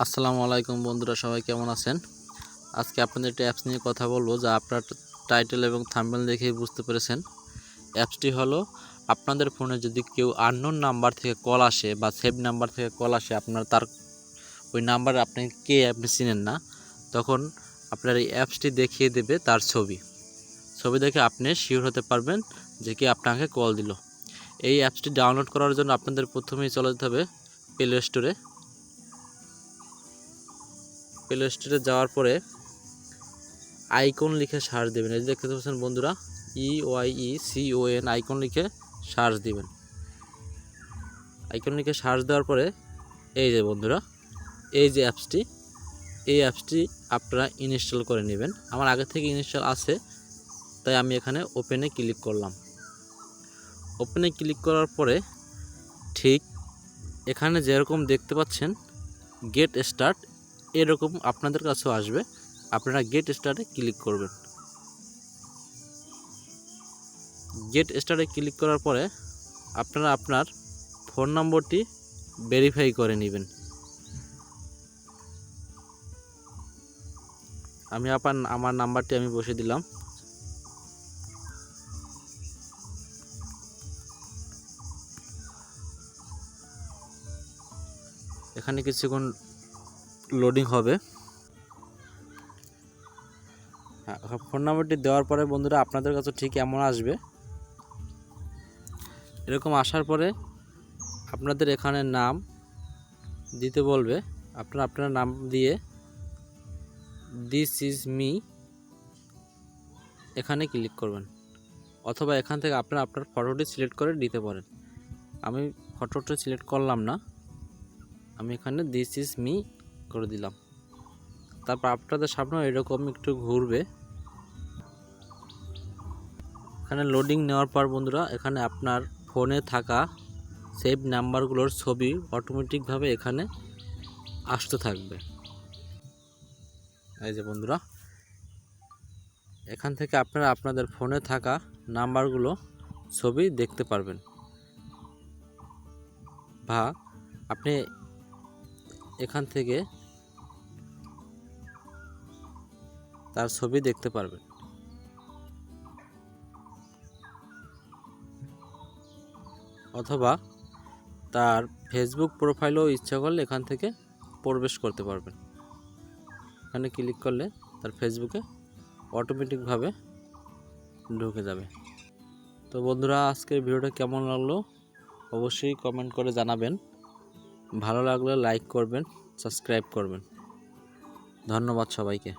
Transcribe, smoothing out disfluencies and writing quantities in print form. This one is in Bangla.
আসসালামু আলাইকুম বন্ধুরা, সবাই কেমন আছেন? আজকে আপনাদের একটা অ্যাপস নিয়ে কথা বলবো, যা আপনার টাইটেল এবং থাম্বনেল দেখেই বুঝতে পেরেছেন। অ্যাপসটি হলো, আপনাদের ফোনে যদি কেউ আননোন নাম্বার থেকে কল আসে বা সেভ নাম্বার থেকে কল আসে, আপনার তার ওই নাম্বার আপনি চিনেন না, তখন আপনার এই অ্যাপসটি দেখিয়ে দেবে তার ছবি দেখে আপনি শিওর হতে পারবেন যে কে আপনাকে কল দিল। এই অ্যাপসটি ডাউনলোড করার জন্য আপনাদের প্রথমেই চলে যেতে হবে প্লে স্টোরে যাওয়ার পরে আইকন লিখে সার্চ দেবেন। এই যে দেখতে পাচ্ছেন বন্ধুরা, EYECON আইকন লিখে সার্চ দিবেন। আইকন লিখে সার্চ দেওয়ার পরে এই যে বন্ধুরা, এই যে এই অ্যাপসটি আপনারা ইনস্টল করে নেবেন। আমার আগে থেকে ইনস্টল আছে, তাই আমি এখানে ওপেনে ক্লিক করলাম। ওপেনে ক্লিক করার পরে ঠিক এখানে যেরকম দেখতে পাচ্ছেন গেট স্টার্ট, এরকম আপনাদের কাছেও আসবে। আপনারা গেট স্টার্টে ক্লিক করবেন। গেট স্টার্টে ক্লিক করার পরে আপনারা আপনার ফোন নম্বরটি ভেরিফাই করে নেবেন। আমি আমার নাম্বারটি আমি বসিয়ে দিলাম। এখানে কিছুক্ষণ লোডিং হবে। ফোন নাম্বারটি দেওয়ার পরে বন্ধুরা আপনাদের কাছে ঠিক এমন আসবে। এরকম আসার পরে আপনাদের এখানে নাম দিতে বলবে। আপনার নাম দিয়ে দিস ইজ মি এখানে ক্লিক করবেন, অথবা এখান থেকে আপনার ফটোটি সিলেক্ট করে দিতে পারেন। আমি ফটোটি সিলেক্ট করলাম না, আমি এখানে দিস ইজ মি করে দিলাম। তারপর আপনাদের সামনে এরকম একটু ঘুরবে। এখানে লোডিং নেওয়ার পর বন্ধুরা এখানে আপনার ফোনে থাকা সেভ নাম্বারগুলোর ছবি অটোমেটিকভাবে এখানে আসতে থাকবে। এই যে বন্ধুরা, এখান থেকে আপনারা আপনাদের ফোনে থাকা নাম্বারগুলো ছবি দেখতে পারবেন, বা আপনি এখান থেকে তার ছবি দেখতে পারবেন। অথবা তার ফেসবুক প্রোফাইলও ইচ্ছা করলে এখান থেকে প্রবেশ করতে পারবেন। এখানে ক্লিক করলে তার ফেসবুকে অটোমেটিকভাবে ঢুকে যাবে। তো বন্ধুরা, আজকের ভিডিওটা কেমন লাগলো অবশ্যই কমেন্ট করে জানাবেন। ভালো লাগলে লাইক করবেন, সাবস্ক্রাইব করবেন। ধন্যবাদ সবাইকে।